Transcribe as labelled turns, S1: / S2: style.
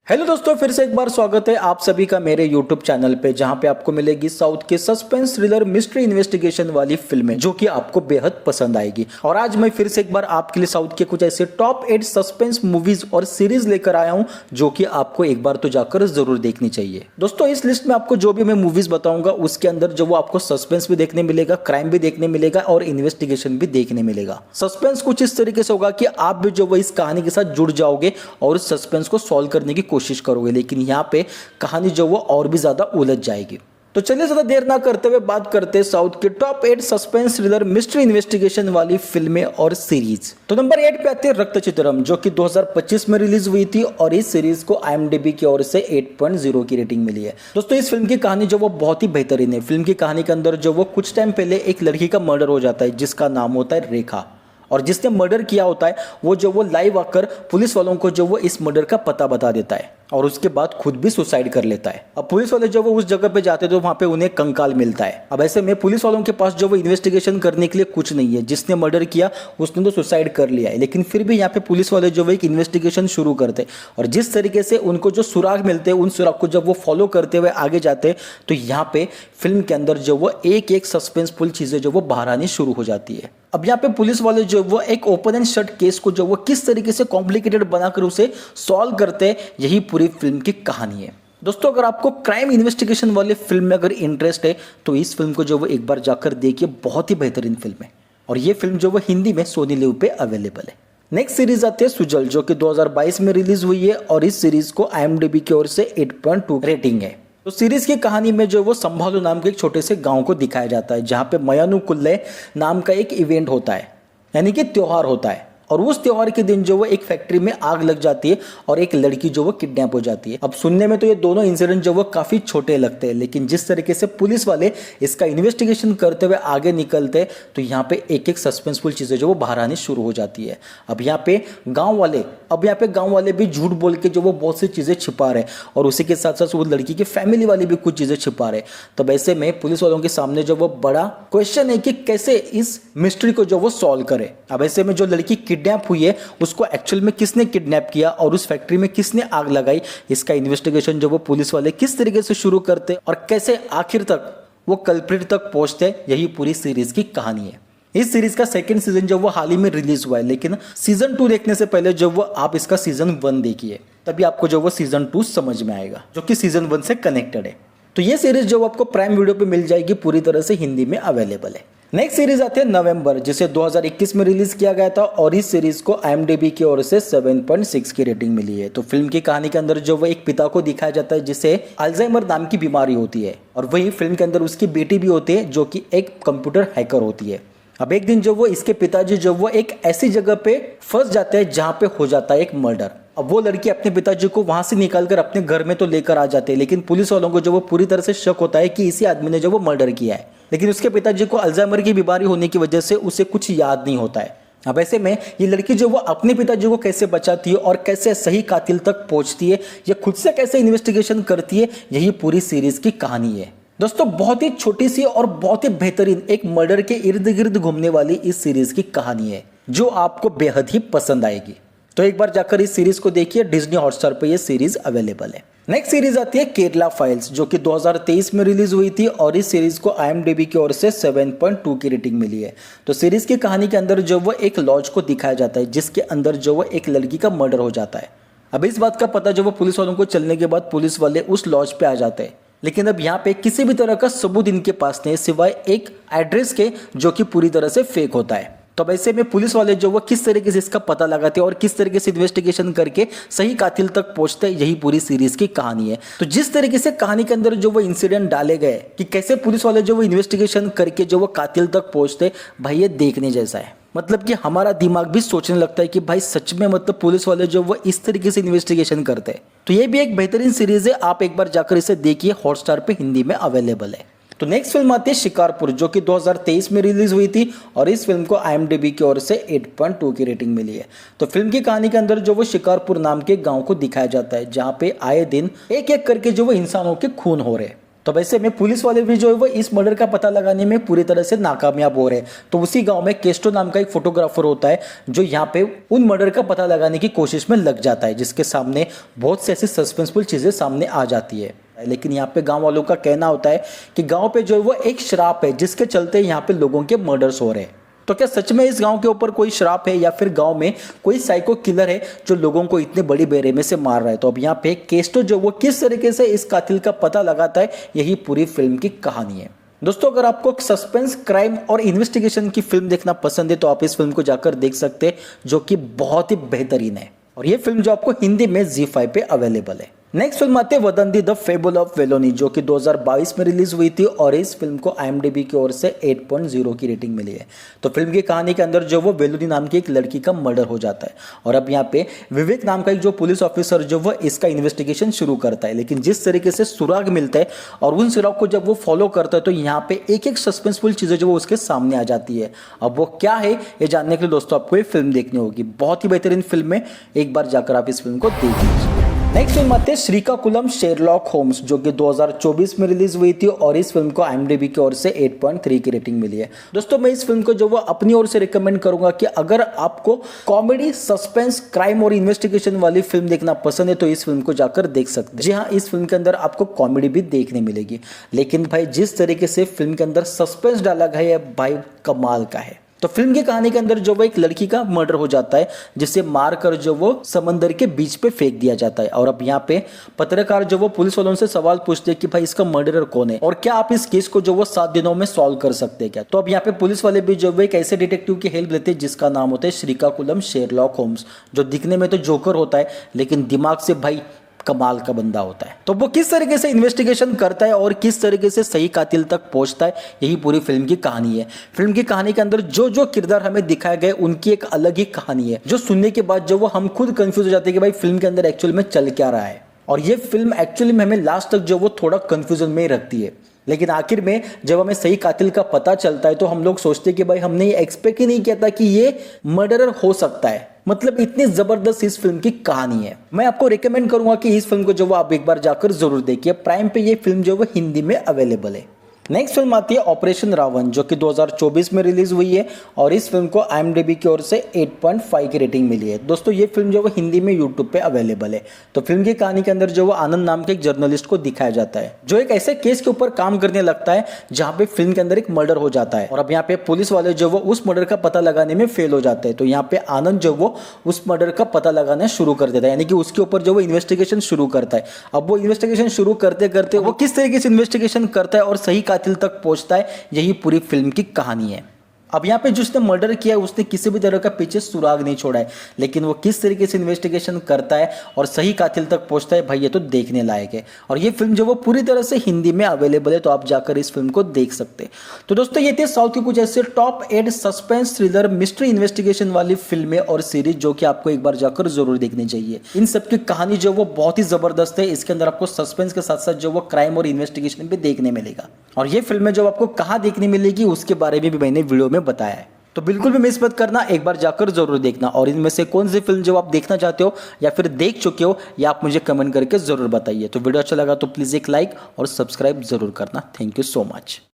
S1: Hello दोस्तों, फिर से एक बार स्वागत है आप सभी का मेरे YouTube चैनल पे, जहां पे आपको मिलेगी साउथ के सस्पेंस थ्रिलर मिस्ट्री इन्वेस्टिगेशन वाली फिल्में जो कि आपको बेहद पसंद आएगी। और आज मैं फिर से एक बार आपके लिए साउथ के कुछ ऐसे टॉप 8 सस्पेंस मूवीज और सीरीज लेकर आया हूं जो कि आपको एक बार तो जाकर जरूर देखनी चाहिए। दोस्तों, इस लिस्ट में आपको जो भी मैं मूवीज बताऊंगा उसके अंदर जो वो आपको सस्पेंस भी देखने मिलेगा, क्राइम भी देखने मिलेगा और इन्वेस्टिगेशन भी देखने मिलेगा। सस्पेंस कुछ इस तरीके से होगा कि आप भी जो वो इस कहानी के साथ जुड़ जाओगे और उस सस्पेंस को सॉल्व करने की कोशिश करोगे, लेकिन यहाँ पे कहानी जो वो और भी ज्यादा उलझ जाएगी। तो चलिए ज्यादा देर ना करते हुए बात करते हैं साउथ के top 8 suspense thriller mystery investigation वाली फिल्में और सीरीज। तो नंबर 8 पे आती है रक्तचित्रम, जो कि 2025 में रिलीज हुई थी और इस सीरीज को IMDb की ओर से 8.0 की रेटिंग मिली है। दोस्तों, इस फिल्म की कहानी जो वो बहुत ही बेहतरीन है। फिल्म की कहानी के अंदर जो वो कुछ टाइम पहले एक लड़की का मर्डर हो जाता है जिसका नाम होता है रेखा, और जिसने मर्डर किया होता है वो जो वो लाइव आकर पुलिस वालों को जो वो इस मर्डर का पता बता देता है और उसके बाद खुद भी सुसाइड कर लेता है। अब पुलिस वाले जो वो उस जगह पे जाते तो वहां पे उन्हें कंकाल मिलता है। अब ऐसे में पुलिस वालों के पास जो वो इन्वेस्टिगेशन करने के लिए कुछ नहीं है। जिसने मर्डर किया उसने तो सुसाइड कर लिया है, लेकिन फिर भी यहाँ पे पुलिस वाले जो वो एक इन्वेस्टिगेशन शुरू करते और जिस तरीके से उनको जो सुराग मिलते हैं उन सुराग को जब वो फॉलो करते हुए आगे जाते तो यहाँ पे फिल्म के अंदर जो वो एक एक सस्पेंसफुल चीजें जो वो बाहर आनी शुरू हो जाती है। अब यहाँ पे पुलिस वाले जो वो एक ओपन एंड शट केस को जो वो किस तरीके से कॉम्प्लिकेटेड बनाकर उसे सॉल्व करते हैं, यही पूरी फिल्म की कहानी है। दोस्तों, अगर आपको क्राइम इन्वेस्टिगेशन वाले फिल्म में अगर इंटरेस्ट है तो इस फिल्म को जो वो एक बार जाकर देखिए, बहुत ही बेहतरीन फिल्म है। और ये फिल्म जो वो हिंदी में सोनी लिव पे अवेलेबल है। नेक्स्ट सीरीज आती है सुजल, जो कि 2022 में रिलीज हुई है और इस सीरीज को IMDb की ओर से 8.2 रेटिंग है। तो सीरीज की कहानी में जो वो संभालू नाम के एक छोटे से गांव को दिखाया जाता है, जहां पे मयानुकुल्ले नाम का एक इवेंट होता है, यानी कि त्योहार होता है। और उस त्योहार के दिन जो वो एक फैक्ट्री में आग लग जाती है और एक लड़की जो वो किडनैप हो जाती है। अब सुनने में तो ये दोनों इंसिडेंट जो वो काफी छोटे लगते हैं, लेकिन जिस तरीके से पुलिस वाले इसका इन्वेस्टिगेशन करते हुए आगे निकलते तो यहाँ पे एक एक सस्पेंसफुल चीजें जो वो बाहर आनी शुरू हो जाती है। अब यहाँ पे गाँव वाले भी झूठ बोल के जो वो बहुत सी चीजें छिपा रहे और उसी के साथ साथ वो लड़की की फैमिली वाले भी कुछ चीजें छिपा रहे। तब ऐसे में पुलिस वालों के सामने जो वो बड़ा क्वेश्चन है कि कैसे इस मिस्ट्री को जो वो सॉल्व करे। अब ऐसे में जो लड़की किडनैप हुई है उसको एक्चुअल में किसने किडनैप किया और उस फैक्ट्री में किसने आग लगाई, इसका इन्वेस्टिगेशन जो वो पुलिस वाले किस तरीके से शुरू करते और कैसे आखिर तक वो कल्प्रिट तक पहुंचते, यही पूरी सीरीज की कहानी है। इस सीरीज का सेकंड सीजन जो वो हाल ही में रिलीज हुआ है, लेकिन सीजन 2 देखने से पहले जो वो आप इसका सीजन 1 देखिए, तभी आपको जो वो सीजन 2 समझ में आएगा, जो कि सीजन 1 से कनेक्टेड है। तो ये सीरीज जो आपको प्राइम वीडियो पे मिल जाएगी, पूरी तरह से हिंदी में अवेलेबल है। नेक्स्ट सीरीज आती है नवंबर, जिसे 2021 में रिलीज किया गया था और इस सीरीज को IMDb की ओर से 7.6 की रेटिंग मिली है। तो फिल्म की कहानी के अंदर जो वो एक पिता को दिखाया जाता है जिसे अल्जाइमर नाम की बीमारी होती है, और वही फिल्म के अंदर उसकी बेटी भी होती है जो कि एक कंप्यूटर हैकर होती है। अब एक दिन जो वो इसके पिताजी जो वो एक ऐसी जगह पे फंस जाते हैं जहां पे हो जाता है एक मर्डर। अब वो लड़की अपने पिताजी को वहां से निकालकर अपने घर में तो लेकर आ जाते हैं, लेकिन पुलिस वालों को जो वो पूरी तरह से शक होता है कि इसी आदमी ने जो वो मर्डर किया है। लेकिन उसके पिताजी को अल्जाइमर की बीमारी होने की वजह से उसे कुछ याद नहीं होता है। अब ऐसे में ये लड़की जो वो अपने पिताजी को कैसे बचाती है और कैसे सही कातिल तक पहुंचती है, या खुद से कैसे इन्वेस्टिगेशन करती है, यही पूरी सीरीज की कहानी है। दोस्तों, बहुत ही छोटी सी और बहुत ही बेहतरीन एक मर्डर के इर्द गिर्द घूमने वाली इस सीरीज की कहानी है जो आपको बेहद ही पसंद आएगी। तो एक बार जाकर इस सीरीज को देखिए, डिज्नी हॉटस्टार पे ये सीरीज अवेलेबल है। नेक्स्ट सीरीज आती है केरला फाइल्स, जो कि 2023 में रिलीज हुई थी और इस सीरीज को IMDb की ओर से 7.2 की रेटिंग मिली है। तो सीरीज की कहानी के अंदर जो वो एक लॉज को दिखाया जाता है जिसके अंदर जो वो एक लड़की का मर्डर हो जाता है। अब इस बात का पता जो वो पुलिस वालों को चलने के बाद पुलिस वाले उस लॉज पे आ जाते हैं, लेकिन अब यहाँ पे किसी भी तरह का सबूत इनके पास नहीं सिवाय एक एड्रेस के, जो कि पूरी तरह से फेक होता है। तो ऐसे में पुलिस वाले जो वो किस तरीके से इसका पता लगाते हैं और किस तरीके से इन्वेस्टिगेशन करके सही कातिल तक पहुंचते हैं, यही पूरी सीरीज की कहानी है। तो जिस तरीके से कहानी के अंदर जो वो इंसिडेंट डाले गए कि कैसे पुलिस वाले जो वो इन्वेस्टिगेशन करके जो वो कातिल तक पहुंचते, भाई ये देखने जैसा है। मतलब कि हमारा दिमाग भी सोचने लगता है कि भाई सच में मतलब पुलिस वाले जो वो इस तरीके से इन्वेस्टिगेशन करते हैं। तो ये भी एक बेहतरीन सीरीज है, आप एक बार जाकर इसे देखिए, हॉटस्टार पे हिंदी में अवेलेबल है। तो नेक्स्ट फिल्म आती है शिकारपुर, जो कि 2023 में रिलीज हुई थी और इस फिल्म को IMDb की ओर से 8.2 की रेटिंग मिली है। तो फिल्म की कहानी के अंदर जो वो शिकारपुर नाम के गांव को दिखाया जाता है जहां पे आए दिन एक एक करके जो वो इंसानों के खून हो रहे। तो वैसे में पुलिस वाले भी जो है वो इस मर्डर का पता लगाने में पूरी तरह से नाकामयाब हो रहे हैं। तो उसी गांव में केस्टो नाम का एक फोटोग्राफर होता है जो यहाँ पे उन मर्डर का पता लगाने की कोशिश में लग जाता है, जिसके सामने बहुत सी ऐसी सस्पेंसफुल चीजें सामने आ जाती है। लेकिन यहाँ पे गांव वालों का कहना होता है कि गांव पे जो है वो एक श्राप है जिसके चलते यहाँ पे लोगों के मर्डर्स हो रहे हैं। तो क्या सच में इस गांव के ऊपर कोई श्राप है या फिर गांव में कोई साइको किलर है जो लोगों को इतने बड़ी बेरहमी से मार रहा है? तो अब यहाँ पे केस्टो जो वो किस तरीके से इस कातिल का पता लगाता है, यही पूरी फिल्म की कहानी है। दोस्तों अगर आपको सस्पेंस, क्राइम और इन्वेस्टिगेशन की फिल्म देखना पसंद है तो आप इस फिल्म को जाकर देख सकते हैं, जो कि बहुत ही बेहतरीन है। और ये फिल्म जो आपको हिंदी में ZEE5 पे अवेलेबल है। नेक्स्ट फिल्म आती है वदंती द फेबल ऑफ वेलोनी, जो कि 2022 में रिलीज हुई थी और इस फिल्म को IMDb की ओर से 8.0 की रेटिंग मिली है। तो फिल्म की कहानी के अंदर जो वो वेलोनी नाम की एक लड़की का मर्डर हो जाता है और अब यहाँ पे विवेक नाम का एक जो पुलिस ऑफिसर जो वो इसका इन्वेस्टिगेशन शुरू करता है। लेकिन जिस तरीके से सुराग मिलता है और उन सुराग को जब वो फॉलो करता है तो यहाँ पे एक एक सस्पेंसफुल चीजें जो वो उसके सामने आ जाती है। अब वो क्या है ये जानने के लिए दोस्तों आपको ये फिल्म देखनी होगी। बहुत ही बेहतरीन फिल्म है, एक बार जाकर आप इस फिल्म को देख लीजिए। नेक्स्ट फिल्म आती है श्रीकाकुलम शेरलॉक होम्स, जो कि 2024 में रिलीज हुई थी और इस फिल्म को IMDb की ओर से 8.3 की रेटिंग मिली है। दोस्तों मैं इस फिल्म को जो वो अपनी ओर से रिकमेंड करूंगा कि अगर आपको कॉमेडी, सस्पेंस, क्राइम और इन्वेस्टिगेशन वाली फिल्म देखना पसंद है तो इस फिल्म को जाकर देख सकते हैं। जी हाँ, इस फिल्म के अंदर आपको कॉमेडी भी देखने मिलेगी, लेकिन भाई जिस तरीके से फिल्म के अंदर सस्पेंस डाला गया है भाई कमाल का है। तो फिल्म की कहानी के अंदर जो वो एक लड़की का मर्डर हो जाता है जिसे मारकर जो वो समंदर के बीच पे फेंक दिया जाता है। और अब यहाँ पे पत्रकार जो वो पुलिस वालों से सवाल पूछते हैं कि भाई इसका मर्डरर कौन है और क्या आप इस केस को जो वो 7 दिनों में सॉल्व कर सकते हैं क्या। तो अब यहाँ पे पुलिस वाले भी जो वो एक ऐसे डिटेक्टिव की हेल्प लेते हैं जिसका नाम होता है श्रीकाकुलम शेरलॉक होम्स, जो दिखने में तो जोकर होता है लेकिन दिमाग से भाई कमाल का बंदा होता है। तो वो किस तरीके से इन्वेस्टिगेशन करता है और किस तरीके से सही कातिल तक पहुंचता है, यही पूरी फिल्म की कहानी है। फिल्म की कहानी के अंदर जो जो किरदार हमें दिखाए गए उनकी एक अलग ही कहानी है, जो सुनने के बाद जो वो हम खुद कंफ्यूज हो जाते हैं कि भाई फिल्म के अंदर एक्चुअल में चल क्या रहा है। और ये फिल्म एक्चुअली में हमें लास्ट तक जो वो थोड़ा कंफ्यूजन में ही रखती है, लेकिन आखिर में जब हमें सही कातिल का पता चलता है तो हम लोग सोचते हैं कि भाई हमने ये एक्सपेक्ट ही नहीं किया था कि ये मर्डरर हो सकता है। मतलब इतनी जबरदस्त इस फिल्म की कहानी है। मैं आपको रिकमेंड करूंगा कि इस फिल्म को जो वो आप एक बार जाकर जरूर देखिए। प्राइम पे ये फिल्म जो वो हिंदी में अवेलेबल है। नेक्स्ट फिल्म आती है ऑपरेशन रावण, जो कि 2024 में रिलीज हुई है और इस फिल्म को IMDb की ओर से 8.5 की रेटिंग मिली है। दोस्तों ये फिल्म जो वो हिंदी में यूट्यूब पे अवेलेबल है। तो फिल्म की कहानी के अंदर जो वो आनंद नाम के एक जर्नलिस्ट को दिखाया जाता है जो एक ऐसे केस के ऊपर काम करने लगता है जहां पे फिल्म के अंदर एक मर्डर हो जाता है और अब यहाँ पे पुलिस वाले जो वो उस मर्डर का पता लगाने में फेल हो जाते हैं। तो यहाँ पे आनंद जो वो उस मर्डर का पता लगाना शुरू कर देता है, यानी कि उसके ऊपर जो वो इन्वेस्टिगेशन शुरू करता है। अब वो इन्वेस्टिगेशन शुरू करते करते वो किस तरीके से इन्वेस्टिगेशन करता है और सही कातिल तक पहुंचता है, यही पूरी फिल्म की कहानी है। अब यहाँ पे जिसने मर्डर किया है उसने किसी भी तरह का पीछे सुराग नहीं छोड़ा है, लेकिन वो किस तरीके से इन्वेस्टिगेशन करता है और सही कातिल तक पहुंचता है भाई ये तो देखने लायक है। और ये फिल्म जो वो पूरी तरह से हिंदी में अवेलेबल है, तो आप जाकर इस फिल्म को देख सकते हैं। तो दोस्तों ये थे साउथ की कुछ ऐसे top 8 suspense, thriller, mystery, investigation वाली फिल्में और सीरीज जो कि आपको एक बार जाकर जरूर देखनी चाहिए। इन सब की कहानी जो वो बहुत ही जबरदस्त है। इसके अंदर आपको सस्पेंस के साथ साथ जो वो क्राइम और इन्वेस्टिगेशन भी देखने मिलेगा। और ये फिल्में जो आपको कहाँ देखने मिलेगी उसके बारे में भी मैंने वीडियो में बताया है, तो बिल्कुल भी मिस मत करना, एक बार जाकर जरूर देखना। और इनमें से कौन सी फिल्म जो आप देखना चाहते हो या फिर देख चुके हो या आप मुझे कमेंट करके जरूर बताइए। तो वीडियो अच्छा लगा तो प्लीज एक लाइक और सब्सक्राइब जरूर करना। Thank you so much.